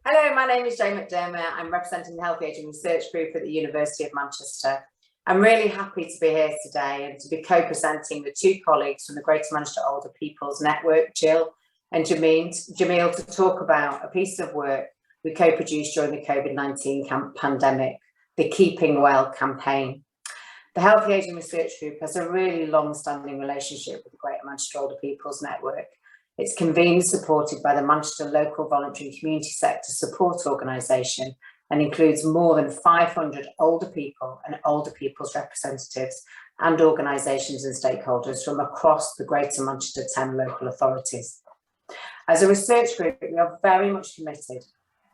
Hello, my name is Jamil Abdulkadar. I'm representing the Healthy Aging Research Group at the University of Manchester. I'm really happy to be here today and to be co-presenting with two colleagues from the Greater Manchester Older People's Network, Jill and Jamil, to talk about a piece of work we co-produced during the COVID-19 pandemic, the Keeping Well campaign. The Healthy Aging Research Group has a really long-standing relationship with the Greater Manchester Older People's Network. It's convened and supported by the Manchester Local Voluntary and Community Sector Support Organisation and includes more than 500 older people and older people's representatives and organisations and stakeholders from across the Greater Manchester 10 local authorities. As a research group, we are very much committed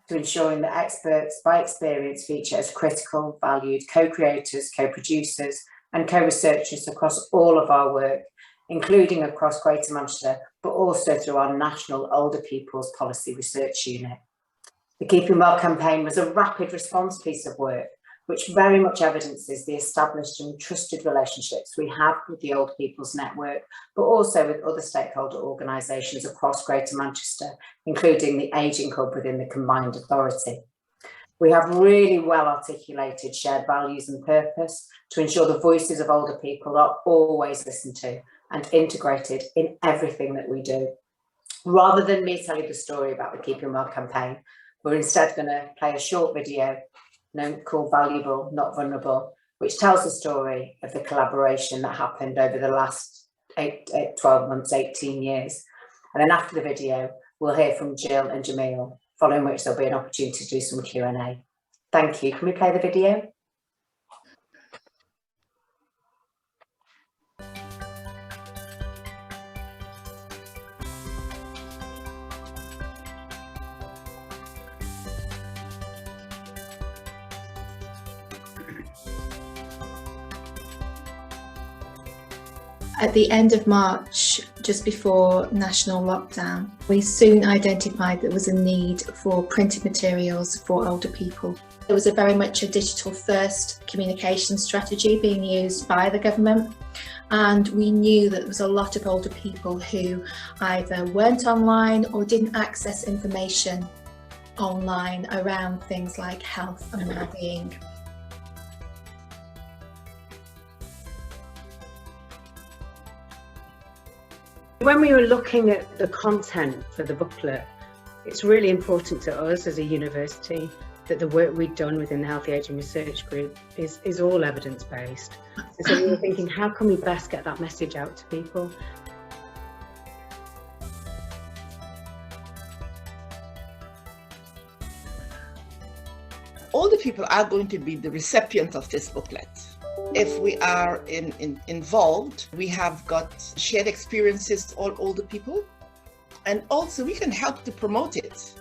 to ensuring that experts by experience feature as critical, valued co-creators, co-producers and co-researchers across all of our work, including across Greater Manchester, but also through our National Older People's Policy Research Unit. The Keeping Well campaign was a rapid response piece of work, which very much evidences the established and trusted relationships we have with the Older People's Network, but also with other stakeholder organisations across Greater Manchester, including the Ageing Hub within the combined authority. We have really well articulated shared values and purpose to ensure the voices of older people are always listened to and integrated in everything that we do. Rather than me tell you the story about the Keeping Well campaign, we're instead going to play a short video called Valuable, Not Vulnerable, which tells the story of the collaboration that happened over the last 12 months, 18 years. And then after the video, we'll hear from Jill and Jamil, following which there'll be an opportunity to do some Q&A. Thank you. Can we play the video? At the end of March, just before national lockdown, we soon identified there was a need for printed materials for older people. There was very much a digital-first communication strategy being used by the government, and we knew that there was a lot of older people who either weren't online or didn't access information online around things like health and well-being. When we were looking at the content for the booklet, it's really important to us as a university that the work we've done within the Healthy Aging Research Group is all evidence-based. And so we were thinking, how can we best get that message out to people? Older people are going to be the recipients of this booklet. If we are involved, we have got shared experiences, all older people, and also we can help to promote it.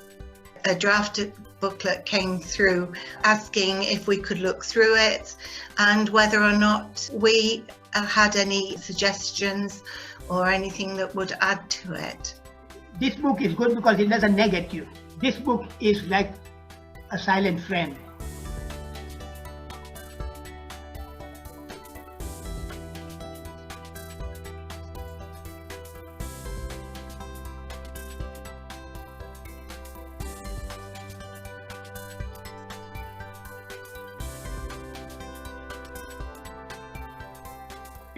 A draft booklet came through asking if we could look through it and whether or not we had any suggestions or anything that would add to it. This book is good because it doesn't negate you. This book is like a silent friend.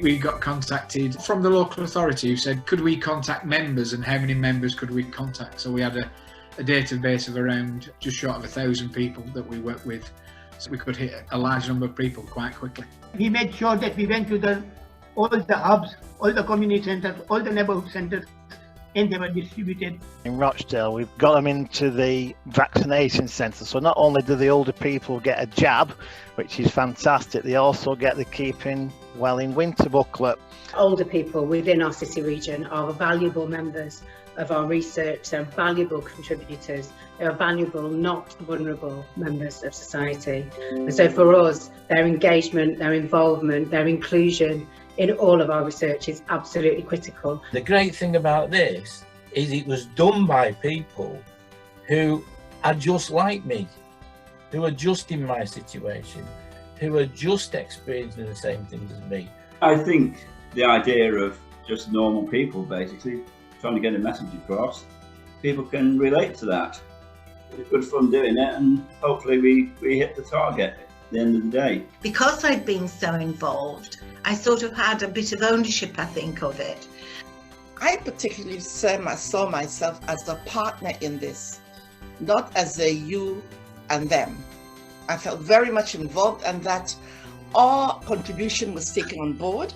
We got contacted from the local authority who said, could we contact members and how many members could we contact? So we had a database of around just short of 1,000 people that we work with. So we could hit a large number of people quite quickly. We made sure that we went to all the hubs, all the community centres, all the neighbourhood centres, and they were distributed. In Rochdale, we've got them into the vaccination centre, so not only do the older people get a jab, which is fantastic, they also get the Keeping Well in Winter booklet. Older people within our city region are valuable members of our research, they're valuable contributors, they're valuable, not vulnerable members of society. And so for us, their engagement, their involvement, their inclusion in all of our research is absolutely critical. The great thing about this is it was done by people who are just like me, who are just in my situation, who are just experiencing the same things as me. I think the idea of just normal people basically trying to get a message across, people can relate to that. It was good fun doing it, and hopefully we hit the target at the end of the day. Because I'd been so involved, I sort of had a bit of ownership, I think, of it. I particularly saw myself as a partner in this, not as a you and them. I felt very much involved, and that our contribution was taken on board.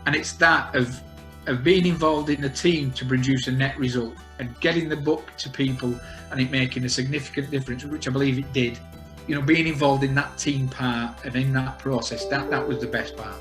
And it's that of being involved in a team to produce a net result and getting the book to people and it making a significant difference, which I believe it did. You know, being involved in that team part and in that process, that was the best part.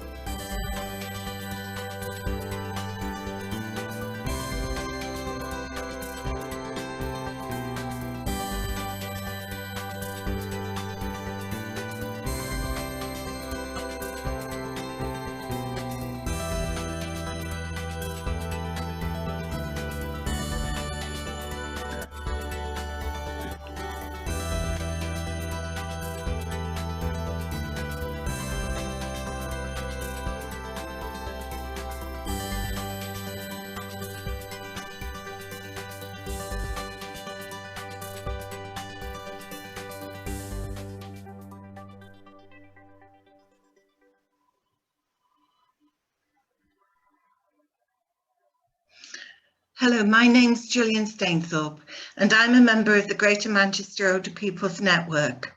Hello, my name's Julian Stainthorpe, and I'm a member of the Greater Manchester Older People's Network.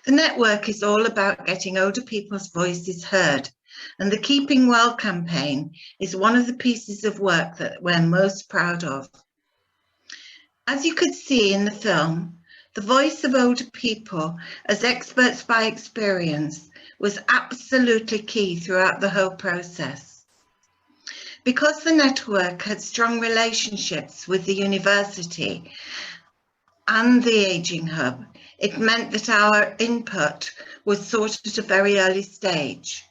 The network is all about getting older people's voices heard, and the Keeping Well campaign is one of the pieces of work that we're most proud of. As you could see in the film, the voice of older people as experts by experience was absolutely key throughout the whole process. Because the network had strong relationships with the university and the Ageing Hub, it meant that our input was sought at a very early stage.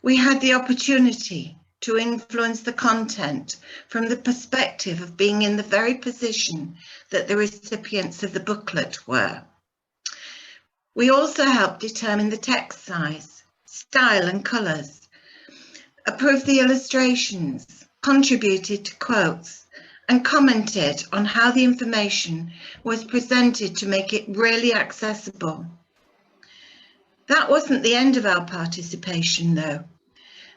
We had the opportunity to influence the content from the perspective of being in the very position that the recipients of the booklet were. We also helped determine the text size, style and colours, approved the illustrations, contributed to quotes, and commented on how the information was presented to make it really accessible. That wasn't the end of our participation, though.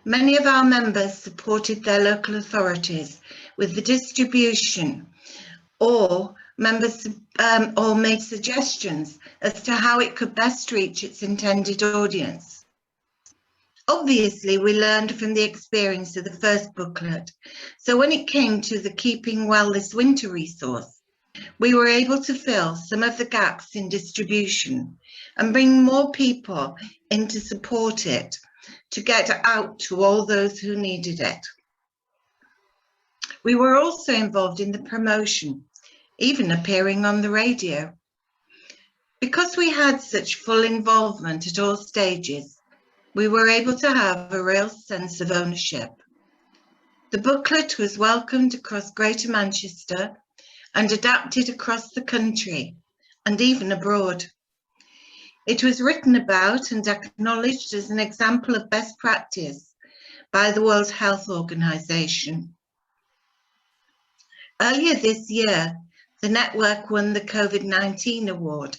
Many of our members supported their local authorities with the distribution, or made suggestions as to how it could best reach its intended audience. Obviously, we learned from the experience of the first booklet, so when it came to the Keeping Well this Winter resource, we were able to fill some of the gaps in distribution and bring more people in to support it, to get out to all those who needed it. We were also involved in the promotion, even appearing on the radio. Because we had such full involvement at all stages, we were able to have a real sense of ownership. The booklet was welcomed across Greater Manchester and adapted across the country and even abroad. It was written about and acknowledged as an example of best practice by the World Health Organization. Earlier this year, the network won the COVID-19 award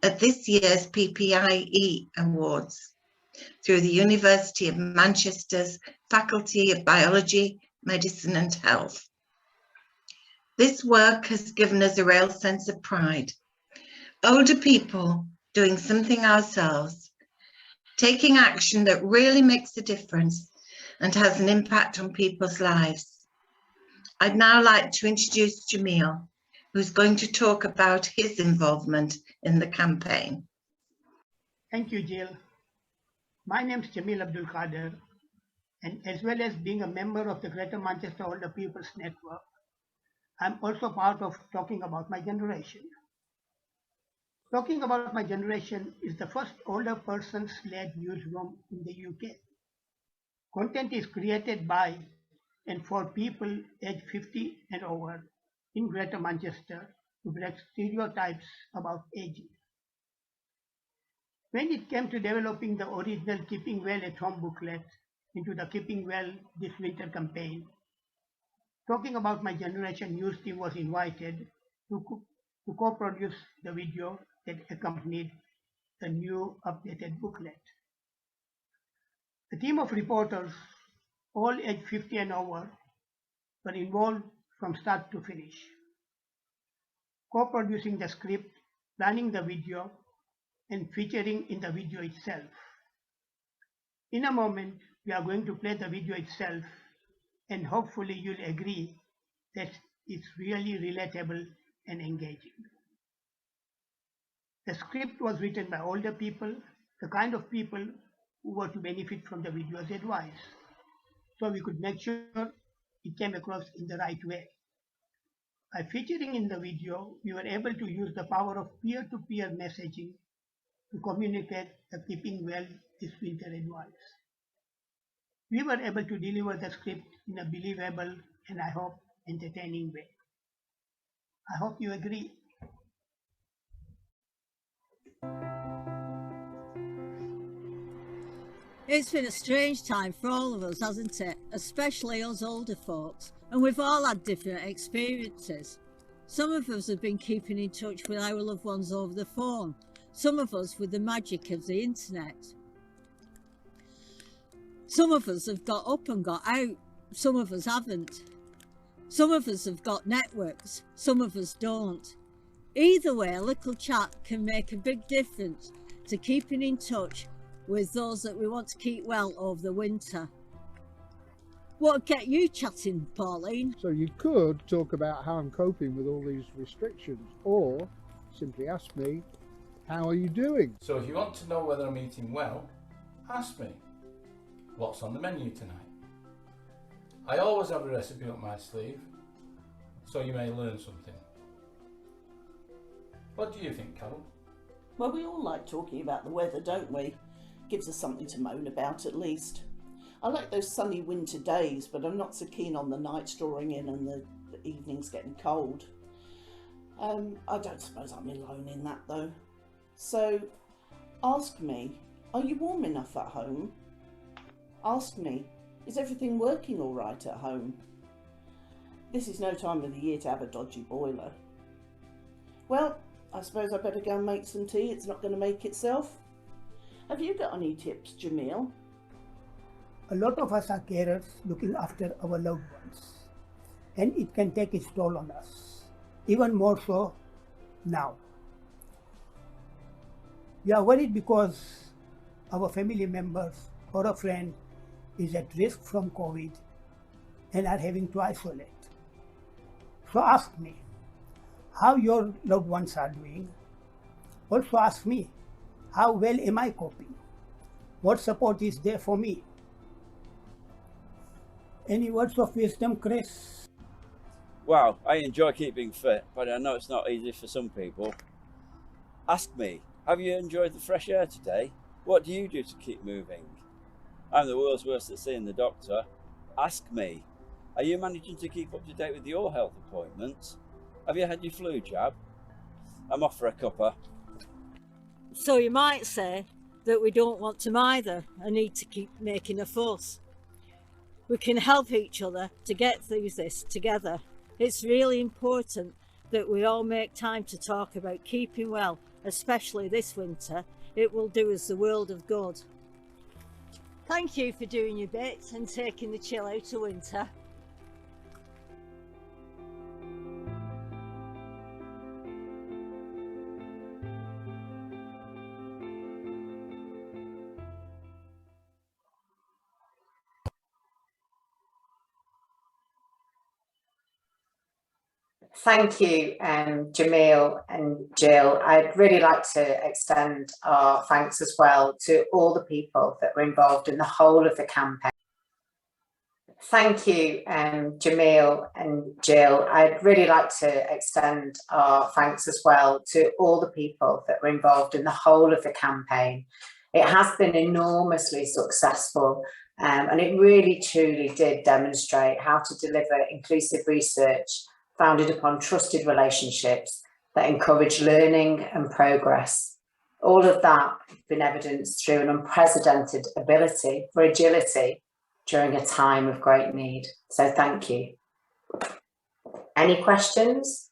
at this year's PPIE Awards through the University of Manchester's Faculty of Biology, Medicine and Health. This work has given us a real sense of pride. Older people doing something ourselves, taking action that really makes a difference and has an impact on people's lives. I'd now like to introduce Jamil, who's going to talk about his involvement in the campaign. Thank you, Jill. My name is Jamil Abdulkadar, and as well as being a member of the Greater Manchester Older People's Network, I'm also part of Talking About My Generation. Talking About My Generation is the first older persons-led newsroom in the UK. Content is created by and for people aged 50 and over in Greater Manchester to break stereotypes about aging. When it came to developing the original Keeping Well at Home booklet into the Keeping Well this Winter campaign, Talking About My Generation news team was invited to to co-produce the video that accompanied the new updated booklet. A team of reporters, all aged 50 and over, were involved from start to finish, co-producing the script, planning the video, and featuring in the video itself. In a moment, we are going to play the video itself, and hopefully you'll agree that it's really relatable and engaging. The script was written by older people, the kind of people who were to benefit from the video's advice, so we could make sure it came across in the right way. By featuring in the video, we were able to use the power of peer-to-peer messaging to communicate the keeping well this winter advice. We were able to deliver the script in a believable and, I hope, entertaining way. I hope you agree. It's been a strange time for all of us, hasn't it? Especially us older folks. And we've all had different experiences. Some of us have been keeping in touch with our loved ones over the phone. Some of us with the magic of the internet. Some of us have got up and got out. Some of us haven't. Some of us have got networks. Some of us don't. Either way, a little chat can make a big difference to keeping in touch with those that we want to keep well over the winter. What would get you chatting, Pauline? So you could talk about how I'm coping with all these restrictions, or simply ask me, how are you doing? So if you want to know whether I'm eating well, ask me, what's on the menu tonight? I always have a recipe up my sleeve, so you may learn something. What do you think, Carol? Well, we all like talking about the weather, don't we? Gives us something to moan about at least. I like those sunny winter days, but I'm not so keen on the nights drawing in and the evenings getting cold. I don't suppose I'm alone in that though. So ask me, are you warm enough at home? Ask me, is everything working all right at home? This is no time of the year to have a dodgy boiler. Well, I suppose I better go and make some tea. It's not going to make itself. Have you got any tips, Jamil? A lot of us are carers looking after our loved ones, and it can take its toll on us, even more so now. We are worried because our family members or a friend is at risk from COVID and are having to isolate. So ask me how your loved ones are doing. Also ask me, how well am I coping? What support is there for me? Any words of wisdom, Chris? Wow, I enjoy keeping fit, but I know it's not easy for some people. Ask me, have you enjoyed the fresh air today? What do you do to keep moving? I'm the world's worst at seeing the doctor. Ask me, are you managing to keep up to date with your health appointments? Have you had your flu jab? I'm off for a cuppa. So you might say that we don't want to either and need to keep making a fuss. We can help each other to get through this together. It's really important that we all make time to talk about keeping well, especially this winter. It will do us the world of good. Thank you for doing your bit and taking the chill out of winter. Thank you, Jamil and Jill. I'd really like to extend our thanks as well to all the people that were involved in the whole of the campaign. Thank you, Jamil and Jill. I'd really like to extend our thanks as well to all the people that were involved in the whole of the campaign. It has been enormously successful, and it really truly did demonstrate how to deliver inclusive research founded upon trusted relationships that encourage learning and progress. All of that has been evidenced through an unprecedented ability for agility during a time of great need. So thank you. Any questions?